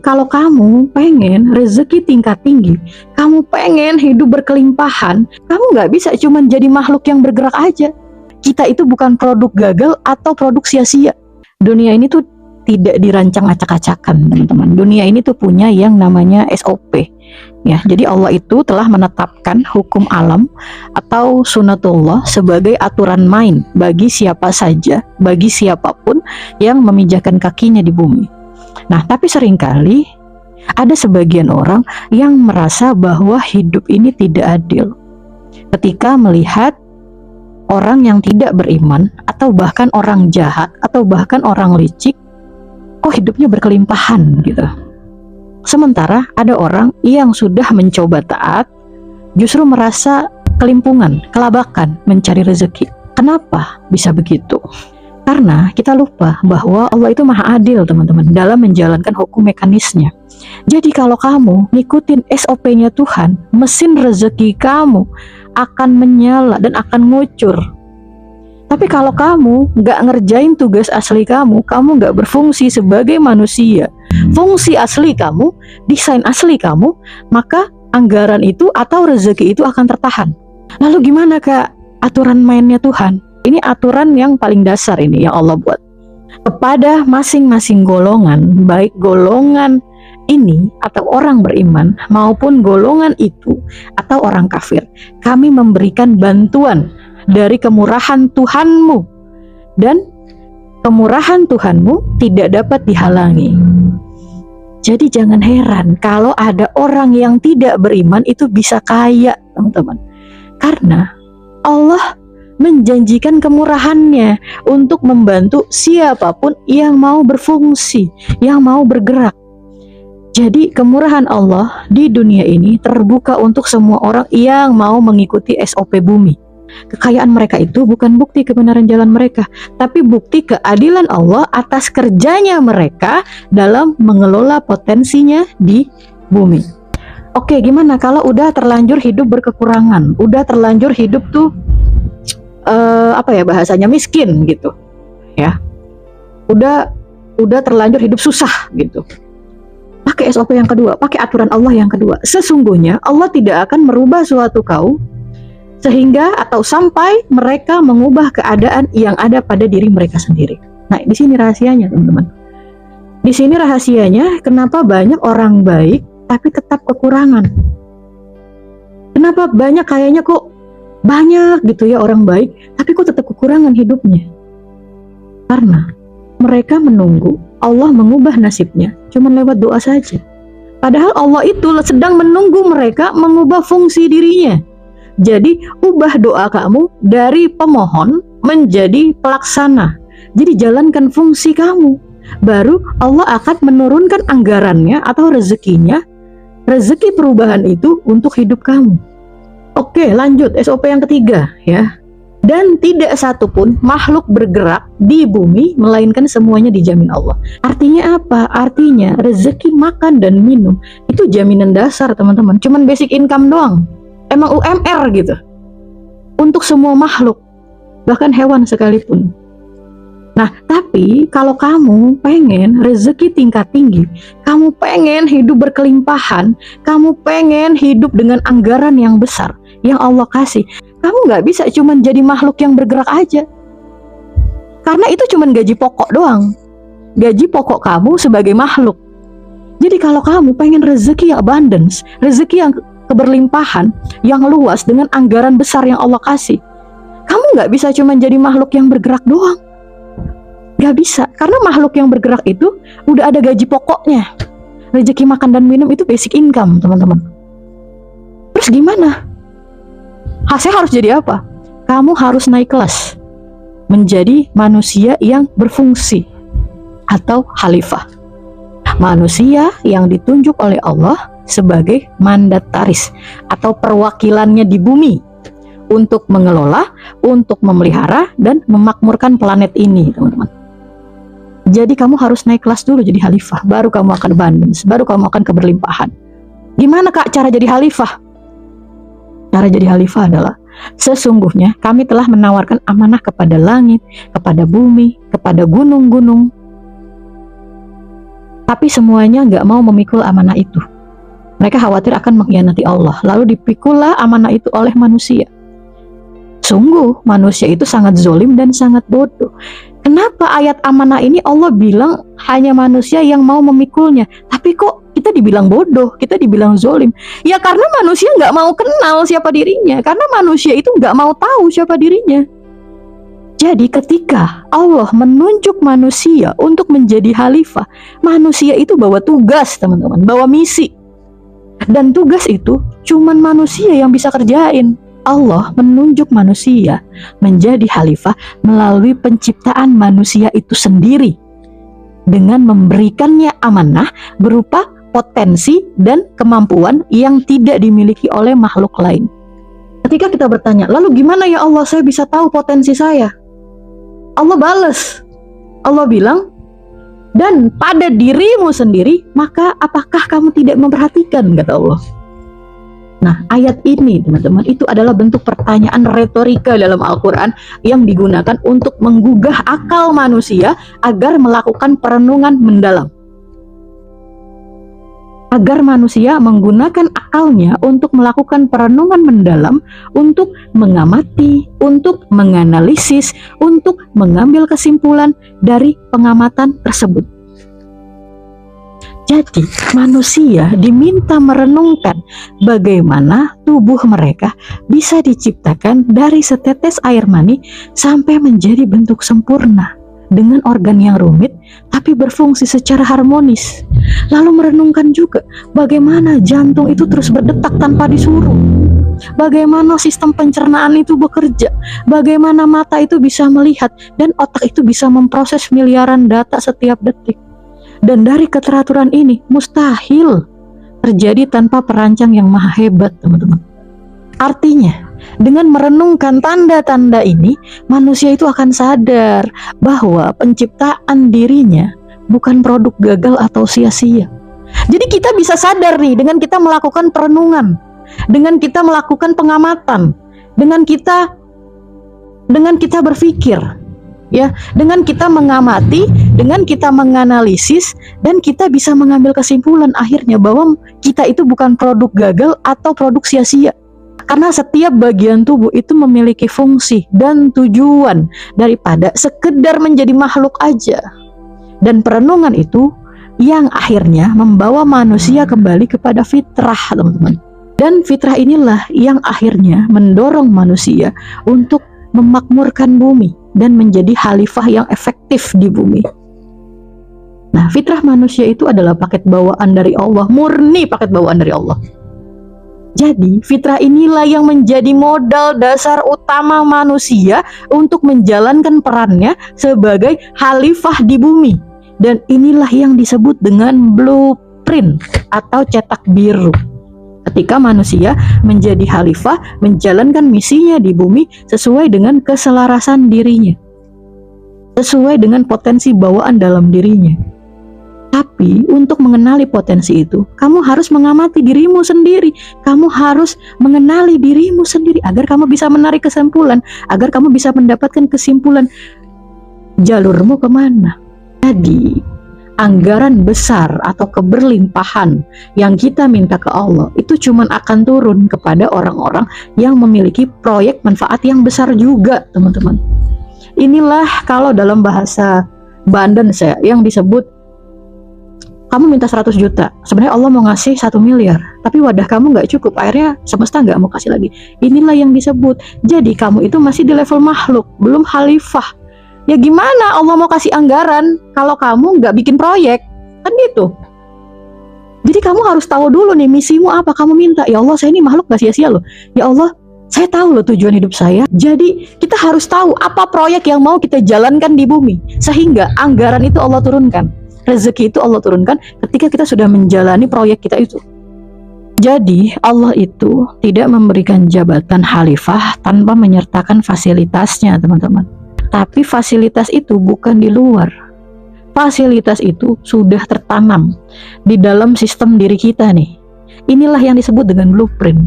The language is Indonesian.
Kalau kamu pengen rezeki tingkat tinggi, kamu pengen hidup berkelimpahan, kamu nggak bisa cuma jadi makhluk yang bergerak aja. Kita itu bukan produk gagal atau produk sia-sia. Dunia ini tuh tidak dirancang acak-acakan, teman-teman. Dunia ini tuh punya yang namanya SOP. Ya, jadi Allah itu telah menetapkan hukum alam atau sunatullah sebagai aturan main bagi siapa saja, bagi siapapun yang memijakkan kakinya di bumi. Nah, tapi seringkali ada sebagian orang yang merasa bahwa hidup ini tidak adil ketika melihat orang yang tidak beriman atau bahkan orang jahat atau bahkan orang licik kok hidupnya berkelimpahan gitu. Sementara ada orang yang sudah mencoba taat justru merasa kelimpungan, kelabakan mencari rezeki. Kenapa bisa begitu? Karena kita lupa bahwa Allah itu maha adil, teman-teman, dalam menjalankan hukum mekanisnya. Jadi kalau kamu ngikutin SOP-nya Tuhan, mesin rezeki kamu akan menyala dan akan ngucur. Tapi kalau kamu nggak ngerjain tugas asli kamu nggak berfungsi sebagai manusia, fungsi asli kamu, desain asli kamu, maka anggaran itu atau rezeki itu akan tertahan. Lalu gimana Kak aturan mainnya Tuhan? Ini aturan yang paling dasar ini yang Allah buat. Kepada masing-masing golongan, baik golongan ini atau orang beriman maupun golongan itu atau orang kafir, kami memberikan bantuan dari kemurahan Tuhanmu, dan kemurahan Tuhanmu tidak dapat dihalangi. Jadi jangan heran kalau ada orang yang tidak beriman itu bisa kaya, teman-teman, karena Allah menjanjikan kemurahannya untuk membantu siapapun yang mau berfungsi, yang mau bergerak. Jadi kemurahan Allah di dunia ini terbuka untuk semua orang yang mau mengikuti SOP bumi. Kekayaan mereka itu bukan bukti kebenaran jalan mereka, tapi bukti keadilan Allah atas kerjanya mereka dalam mengelola potensinya di bumi. Oke, gimana kalau udah terlanjur hidup berkekurangan, udah terlanjur hidup tuh bahasanya miskin gitu ya, udah terlanjur hidup susah gitu. Pakai SOP yang kedua, pakai aturan Allah yang kedua. Sesungguhnya Allah tidak akan merubah suatu kaum sehingga atau sampai mereka mengubah keadaan yang ada pada diri mereka sendiri. Nah, di sini rahasianya, teman-teman. Di sini rahasianya kenapa banyak orang baik tapi tetap kekurangan. Kenapa banyak kayaknya kok banyak gitu ya orang baik, tapi kok tetap kekurangan hidupnya? Karena mereka menunggu Allah mengubah nasibnya cuma lewat doa saja. Padahal Allah itu sedang menunggu mereka mengubah fungsi dirinya. Jadi ubah doa kamu dari pemohon menjadi pelaksana. Jadi jalankan fungsi kamu, baru Allah akan menurunkan anggarannya atau rezekinya, rezeki perubahan itu untuk hidup kamu. Oke, lanjut SOP yang ketiga ya. Dan tidak satupun makhluk bergerak di bumi melainkan semuanya dijamin Allah. Artinya apa? Artinya rezeki makan dan minum itu jaminan dasar, teman-teman. Cuman basic income doang. Emang UMR gitu. Untuk semua makhluk, bahkan hewan sekalipun. Nah, tapi kalau kamu pengen rezeki tingkat tinggi, kamu pengen hidup berkelimpahan, kamu pengen hidup dengan anggaran yang besar yang Allah kasih, kamu nggak bisa cuman jadi makhluk yang bergerak aja. Karena itu cuman gaji pokok doang. Gaji pokok kamu sebagai makhluk. Jadi kalau kamu pengen rezeki yang abundance, rezeki yang keberlimpahan, yang luas dengan anggaran besar yang Allah kasih, kamu nggak bisa cuman jadi makhluk yang bergerak doang. Gak bisa, karena makhluk yang bergerak itu udah ada gaji pokoknya. Rezeki makan dan minum itu basic income, teman-teman. Terus gimana? Hasilnya harus jadi apa? Kamu harus naik kelas menjadi manusia yang berfungsi atau khalifah. Manusia yang ditunjuk oleh Allah sebagai mandataris atau perwakilannya di bumi untuk mengelola, untuk memelihara dan memakmurkan planet ini, teman-teman. Jadi kamu harus naik kelas dulu jadi khalifah, baru kamu akan abundance, baru kamu akan keberlimpahan. Gimana Kak cara jadi khalifah? Cara jadi khalifah adalah sesungguhnya kami telah menawarkan amanah kepada langit, kepada bumi, kepada gunung-gunung. Tapi semuanya nggak mau memikul amanah itu. Mereka khawatir akan mengkhianati Allah. Lalu dipikullah amanah itu oleh manusia. Sungguh manusia itu sangat zolim dan sangat bodoh. Kenapa ayat amanah ini Allah bilang hanya manusia yang mau memikulnya, tapi kok kita dibilang bodoh, kita dibilang zolim? Ya karena manusia nggak mau kenal siapa dirinya, karena manusia itu nggak mau tahu siapa dirinya. Jadi ketika Allah menunjuk manusia untuk menjadi khalifah, manusia itu bawa tugas, teman-teman, bawa misi. Dan tugas itu cuman manusia yang bisa kerjain. Allah menunjuk manusia menjadi khalifah melalui penciptaan manusia itu sendiri, dengan memberikannya amanah berupa potensi dan kemampuan yang tidak dimiliki oleh makhluk lain. Ketika kita bertanya, lalu gimana ya Allah saya bisa tahu potensi saya? Allah balas, Allah bilang, dan pada dirimu sendiri, maka apakah kamu tidak memperhatikan, kata Allah. Nah, ayat ini teman-teman itu adalah bentuk pertanyaan retorika dalam Al-Quran yang digunakan untuk menggugah akal manusia agar melakukan perenungan mendalam. Agar manusia menggunakan akalnya untuk melakukan perenungan mendalam, untuk mengamati, untuk menganalisis, untuk mengambil kesimpulan dari pengamatan tersebut. Jadi manusia diminta merenungkan bagaimana tubuh mereka bisa diciptakan dari setetes air mani sampai menjadi bentuk sempurna dengan organ yang rumit tapi berfungsi secara harmonis. Lalu merenungkan juga bagaimana jantung itu terus berdetak tanpa disuruh, bagaimana sistem pencernaan itu bekerja, bagaimana mata itu bisa melihat dan otak itu bisa memproses miliaran data setiap detik. Dan dari keteraturan ini mustahil terjadi tanpa perancang yang maha hebat, teman-teman. Artinya, dengan merenungkan tanda-tanda ini, manusia itu akan sadar bahwa penciptaan dirinya bukan produk gagal atau sia-sia. Jadi kita bisa sadar nih dengan kita melakukan perenungan, dengan kita melakukan pengamatan, dengan kita berpikir, ya, dengan kita mengamati, dengan kita menganalisis, dan kita bisa mengambil kesimpulan akhirnya bahwa kita itu bukan produk gagal atau produk sia-sia. Karena setiap bagian tubuh itu memiliki fungsi dan tujuan daripada sekedar menjadi makhluk aja. Dan perenungan itu yang akhirnya membawa manusia kembali kepada fitrah, teman-teman. Dan fitrah inilah yang akhirnya mendorong manusia untuk memakmurkan bumi dan menjadi khalifah yang efektif di bumi. Nah, fitrah manusia itu adalah paket bawaan dari Allah, murni paket bawaan dari Allah. Jadi, fitrah inilah yang menjadi modal dasar utama manusia untuk menjalankan perannya sebagai khalifah di bumi. Dan inilah yang disebut dengan blueprint atau cetak biru. Ketika manusia menjadi khalifah, menjalankan misinya di bumi sesuai dengan keselarasan dirinya, sesuai dengan potensi bawaan dalam dirinya. Tapi untuk mengenali potensi itu, kamu harus mengamati dirimu sendiri. Kamu harus mengenali dirimu sendiri agar kamu bisa menarik kesimpulan, agar kamu bisa mendapatkan kesimpulan jalurmu kemana. Jadi anggaran besar atau keberlimpahan yang kita minta ke Allah itu cuma akan turun kepada orang-orang yang memiliki proyek manfaat yang besar juga, teman-teman. Inilah kalau dalam bahasa Banten saya yang disebut, kamu minta 100 juta, sebenarnya Allah mau ngasih 1 miliar, tapi wadah kamu nggak cukup, akhirnya semesta nggak mau kasih lagi. Inilah yang disebut, jadi kamu itu masih di level makhluk, belum khalifah. Ya gimana Allah mau kasih anggaran kalau kamu nggak bikin proyek, kan gitu. Jadi kamu harus tahu dulu nih misimu apa. Kamu minta, ya Allah saya ini makhluk gak sia-sia loh, ya Allah saya tahu loh tujuan hidup saya. Jadi kita harus tahu apa proyek yang mau kita jalankan di bumi, sehingga anggaran itu Allah turunkan, rezeki itu Allah turunkan ketika kita sudah menjalani proyek kita itu. Jadi Allah itu tidak memberikan jabatan khalifah tanpa menyertakan fasilitasnya, teman-teman. Tapi fasilitas itu bukan di luar. Fasilitas itu sudah tertanam di dalam sistem diri kita nih. Inilah yang disebut dengan blueprint.